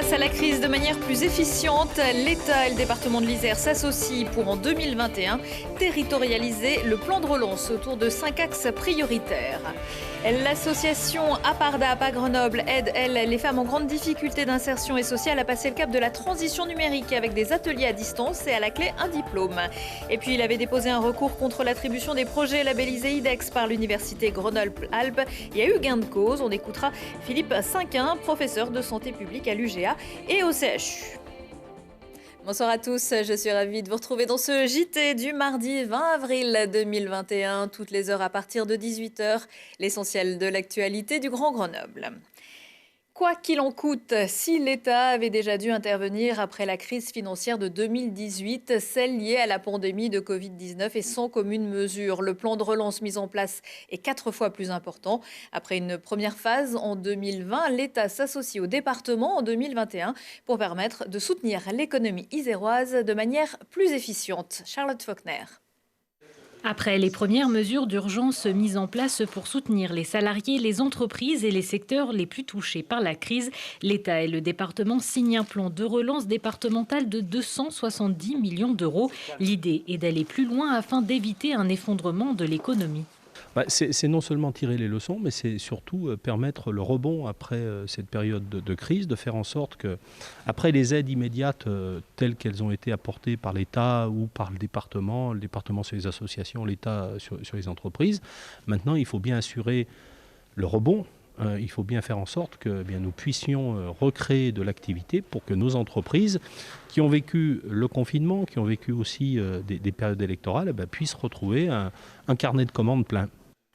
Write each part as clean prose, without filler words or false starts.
face à la crise de manière plus efficiente, l'État et le département de l'Isère s'associent pour en 2021 territorialiser le plan de relance autour de 5 axes prioritaires. L'association Apardap à Grenoble aide, elle, les femmes en grande difficulté d'insertion et sociale à passer le cap de la transition numérique avec des ateliers à distance et à la clé un diplôme. Et puis il avait déposé un recours contre l'attribution des projets labellisés IDEX par l'université Grenoble-Alpes. Il y a eu gain de cause. On écoutera Philippe Cinquin, professeur de santé publique à l'UGA et au CHU. Bonsoir à tous, je suis ravie de vous retrouver dans ce JT du mardi 20 avril 2021, toutes les heures à partir de 18h, l'essentiel de l'actualité du Grand Grenoble. Quoi qu'il en coûte, si l'État avait déjà dû intervenir après la crise financière de 2018, celle liée à la pandémie de Covid-19 est sans commune mesure. Le plan de relance mis en place est 4 fois plus important. Après une première phase en 2020, l'État s'associe au département en 2021 pour permettre de soutenir l'économie iséroise de manière plus efficiente. Charlotte Faulkner. Après les premières mesures d'urgence mises en place pour soutenir les salariés, les entreprises et les secteurs les plus touchés par la crise, l'État et le département signent un plan de relance départemental de 270 millions d'euros. L'idée est d'aller plus loin afin d'éviter un effondrement de l'économie. C'est non seulement tirer les leçons, mais c'est surtout permettre le rebond après cette période de crise, de faire en sorte que, après les aides immédiates telles qu'elles ont été apportées par l'État ou par le département sur les associations, l'État sur les entreprises, maintenant il faut bien assurer le rebond. Il faut bien faire en sorte que nous puissions recréer de l'activité pour que nos entreprises qui ont vécu le confinement, qui ont vécu aussi des périodes électorales, puissent retrouver un carnet de commandes plein.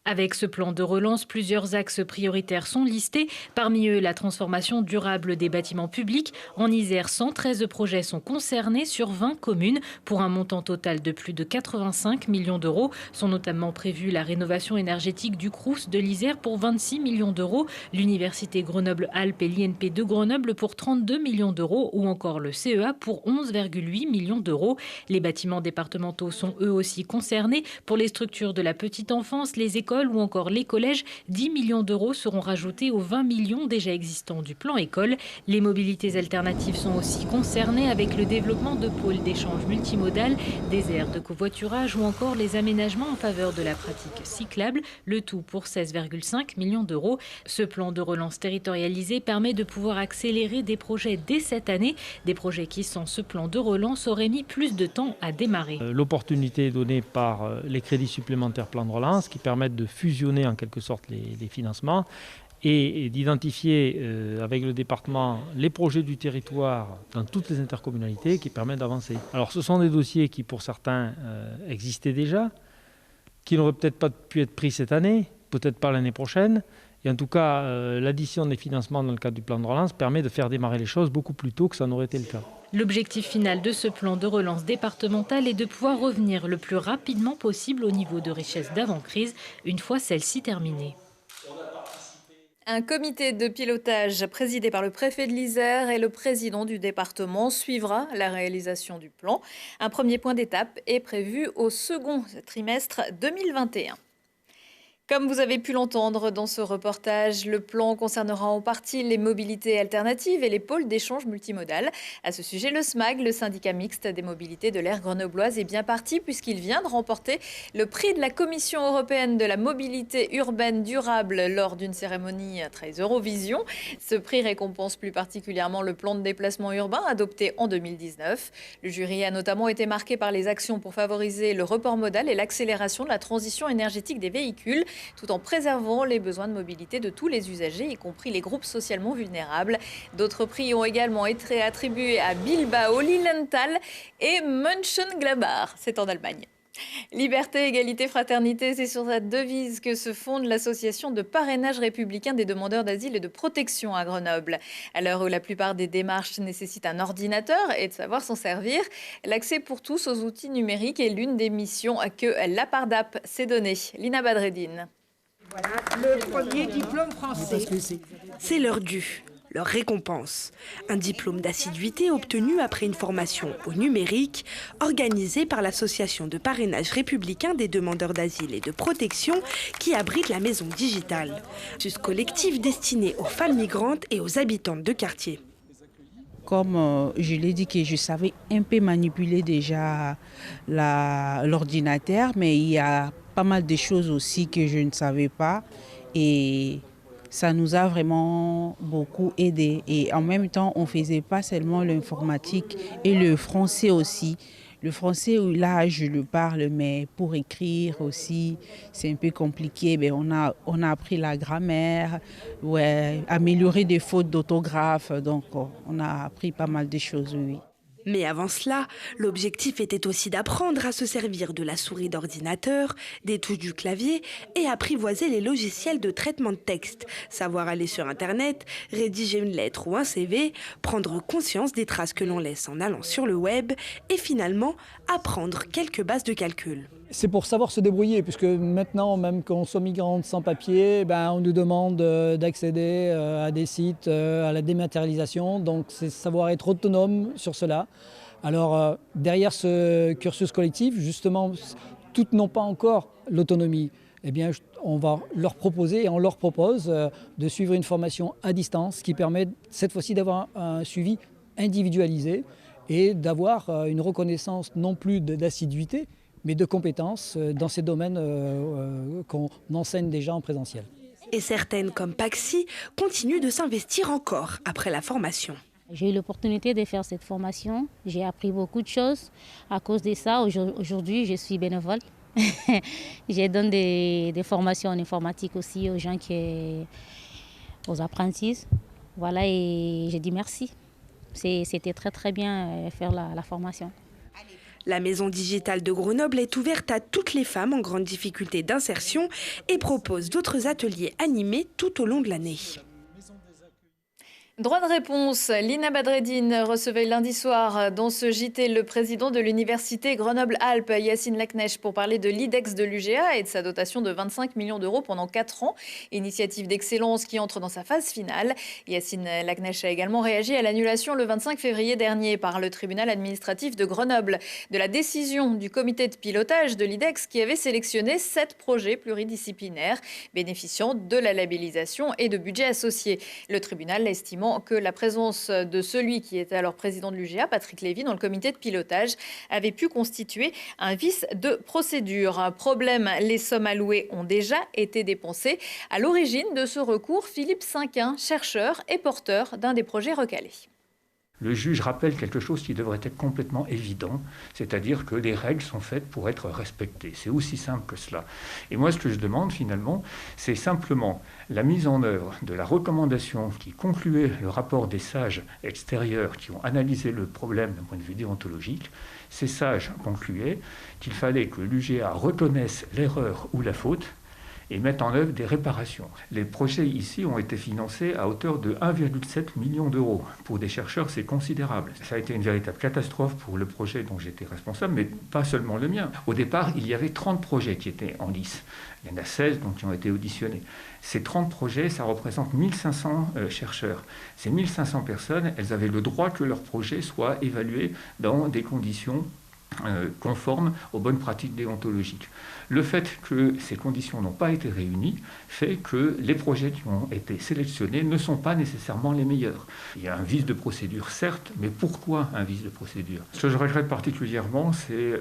Avec ce plan de relance, plusieurs axes prioritaires sont listés. Parmi eux, la transformation durable des bâtiments publics. En Isère, 113 projets sont concernés sur 20 communes pour un montant total de plus de 85 millions d'euros. Sont notamment prévus la rénovation énergétique du Crous de l'Isère pour 26 millions d'euros, l'Université Grenoble-Alpes et l'INP de Grenoble pour 32 millions d'euros ou encore le CEA pour 11,8 millions d'euros. Les bâtiments départementaux sont eux aussi concernés. Pour les structures de la petite enfance, les écoles ou encore les collèges, 10 millions d'euros seront rajoutés aux 20 millions déjà existants du plan école. Les mobilités alternatives sont aussi concernées avec le développement de pôles d'échange multimodal, des aires de covoiturage ou encore les aménagements en faveur de la pratique cyclable, le tout pour 16,5 millions d'euros. Ce plan de relance territorialisé permet de pouvoir accélérer des projets dès cette année, des projets qui sans ce plan de relance auraient mis plus de temps à démarrer. L'opportunité est donnée par les crédits supplémentaires plan de relance qui permettent de fusionner en quelque sorte les financements et d'identifier avec le département les projets du territoire dans toutes les intercommunalités qui permettent d'avancer. Alors ce sont des dossiers qui pour certains existaient déjà, qui n'auraient peut-être pas pu être pris cette année, peut-être pas l'année prochaine. Et en tout cas, l'addition des financements dans le cadre du plan de relance permet de faire démarrer les choses beaucoup plus tôt que ça n'aurait été le cas. L'objectif final de ce plan de relance départemental est de pouvoir revenir le plus rapidement possible au niveau de richesse d'avant-crise, une fois celle-ci terminée. Un comité de pilotage présidé par le préfet de l'Isère et le président du département suivra la réalisation du plan. Un premier point d'étape est prévu au second trimestre 2021. Comme vous avez pu l'entendre dans ce reportage, le plan concernera en partie les mobilités alternatives et les pôles d'échange multimodal. À ce sujet, le SMAG, le syndicat mixte des mobilités de l'aire grenobloise, est bien parti puisqu'il vient de remporter le prix de la Commission européenne de la mobilité urbaine durable lors d'une cérémonie très Eurovision. Ce prix récompense plus particulièrement le plan de déplacement urbain adopté en 2019. Le jury a notamment été marqué par les actions pour favoriser le report modal et l'accélération de la transition énergétique des véhicules, tout en préservant les besoins de mobilité de tous les usagers, y compris les groupes socialement vulnérables. D'autres prix ont également été attribués à Bilbao, Lilienthal et Mönchengladbach, c'est en Allemagne. Liberté, égalité, fraternité, c'est sur cette devise que se fonde l'association de parrainage républicain des demandeurs d'asile et de protection à Grenoble. À l'heure où la plupart des démarches nécessitent un ordinateur et de savoir s'en servir, l'accès pour tous aux outils numériques est l'une des missions que l'Apardap s'est donnée. Lina Badreddine. Voilà le premier diplôme français. C'est leur dû. Leur récompense, un diplôme d'assiduité obtenu après une formation au numérique organisée par l'association de parrainage républicain des demandeurs d'asile et de protection qui abrite la maison digitale. Ce collectif destiné aux femmes migrantes et aux habitantes de quartier. Comme je l'ai dit, que je savais un peu manipuler déjà l'ordinateur, mais il y a pas mal de choses aussi que je ne savais pas. Et ça nous a vraiment beaucoup aidé. Et en même temps, on ne faisait pas seulement l'informatique et le français aussi. Le français, là, je le parle, mais pour écrire aussi, c'est un peu compliqué. Mais on a appris la grammaire, ouais, améliorer des fautes d'orthographe. Donc, on a appris pas mal de choses, oui. Mais avant cela, l'objectif était aussi d'apprendre à se servir de la souris d'ordinateur, des touches du clavier et apprivoiser les logiciels de traitement de texte, savoir aller sur Internet, rédiger une lettre ou un CV, prendre conscience des traces que l'on laisse en allant sur le web et finalement apprendre quelques bases de calcul. C'est pour savoir se débrouiller, puisque maintenant, même quand on soit migrante sans papier, on nous demande d'accéder à des sites, à la dématérialisation. Donc c'est savoir être autonome sur cela. Alors derrière ce cursus collectif, justement, toutes n'ont pas encore l'autonomie. Eh bien, on va leur proposer et on leur propose de suivre une formation à distance qui permet cette fois-ci d'avoir un suivi individualisé et d'avoir une reconnaissance non plus d'assiduité, mais de compétences dans ces domaines qu'on enseigne déjà en présentiel. Et certaines, comme Paxi, continuent de s'investir encore après la formation. J'ai eu l'opportunité de faire cette formation. J'ai appris beaucoup de choses. À cause de ça, aujourd'hui, je suis bénévole. Je donne des formations en informatique aussi aux gens aux apprentis. Voilà, et je dis merci. C'était très très bien faire la formation. La Maison digitale de Grenoble est ouverte à toutes les femmes en grande difficulté d'insertion et propose d'autres ateliers animés tout au long de l'année. Droit de réponse, Lina Badreddine recevait lundi soir dans ce JT le président de l'université Grenoble-Alpes, Yacine Laknecht, pour parler de l'IDEX de l'UGA et de sa dotation de 25 millions d'euros pendant 4 ans. Initiative d'excellence qui entre dans sa phase finale. Yacine Laknecht a également réagi à l'annulation le 25 février dernier par le tribunal administratif de Grenoble de la décision du comité de pilotage de l'IDEX qui avait sélectionné 7 projets pluridisciplinaires bénéficiant de la labellisation et de budgets associés. Le tribunal estimant que la présence de celui qui était alors président de l'UGA, Patrick Lévy, dans le comité de pilotage avait pu constituer un vice de procédure. Problème, les sommes allouées ont déjà été dépensées. À l'origine de ce recours, Philippe Cinquin, chercheur et porteur d'un des projets recalés. Le juge rappelle quelque chose qui devrait être complètement évident, c'est-à-dire que les règles sont faites pour être respectées. C'est aussi simple que cela. Et moi, ce que je demande finalement, c'est simplement la mise en œuvre de la recommandation qui concluait le rapport des sages extérieurs qui ont analysé le problème d'un point de vue déontologique. Ces sages concluaient qu'il fallait que l'UGA reconnaisse l'erreur ou la faute et mettre en œuvre des réparations. Les projets ici ont été financés à hauteur de 1,7 million d'euros. Pour des chercheurs, c'est considérable. Ça a été une véritable catastrophe pour le projet dont j'étais responsable, mais pas seulement le mien. Au départ, il y avait 30 projets qui étaient en lice. Il y en a 16 donc, qui ont été auditionnés. Ces 30 projets, ça représente 1500 chercheurs. Ces 1500 personnes, elles avaient le droit que leur projet soit évalué dans des conditions conformes aux bonnes pratiques déontologiques. Le fait que ces conditions n'ont pas été réunies fait que les projets qui ont été sélectionnés ne sont pas nécessairement les meilleurs. Il y a un vice de procédure, certes, mais pourquoi un vice de procédure ? Ce que je regrette particulièrement, c'est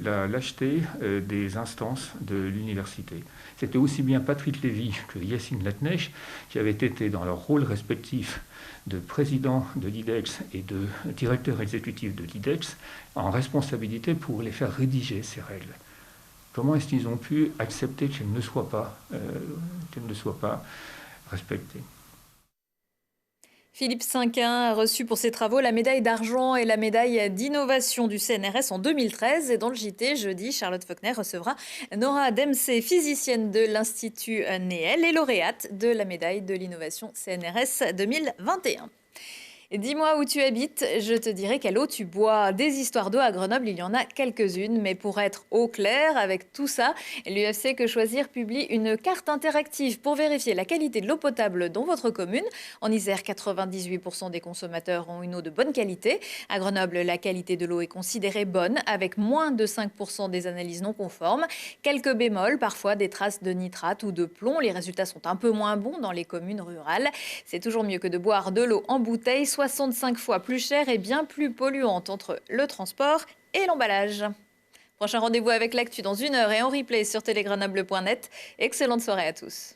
la lâcheté des instances de l'université. C'était aussi bien Patrick Lévy que Yacine Laknecht qui avaient été dans leur rôle respectif de président de l'IDEX et de directeur exécutif de l'IDEX en responsabilité pour les faire rédiger ces règles. Comment est-ce qu'ils ont pu accepter qu'elles ne soient pas respectées ? Philippe Cinquin a reçu pour ses travaux la médaille d'argent et la médaille d'innovation du CNRS en 2013. Et dans le JT, jeudi, Charlotte Faulkner recevra Nora Dempsey, physicienne de l'Institut Néel et lauréate de la médaille de l'innovation CNRS 2021. Dis-moi où tu habites, je te dirai quelle eau tu bois. Des histoires d'eau à Grenoble, il y en a quelques-unes, mais pour être au clair avec tout ça, l'UFC Que Choisir publie une carte interactive pour vérifier la qualité de l'eau potable dans votre commune. En Isère, 98% des consommateurs ont une eau de bonne qualité. À Grenoble, la qualité de l'eau est considérée bonne, avec moins de 5% des analyses non conformes. Quelques bémols, parfois des traces de nitrate ou de plomb. Les résultats sont un peu moins bons dans les communes rurales. C'est toujours mieux que de boire de l'eau en bouteille. 65 fois plus chère et bien plus polluante entre le transport et l'emballage. Prochain rendez-vous avec l'actu dans 1 heure et en replay sur telegrenable.net. Excellente soirée à tous.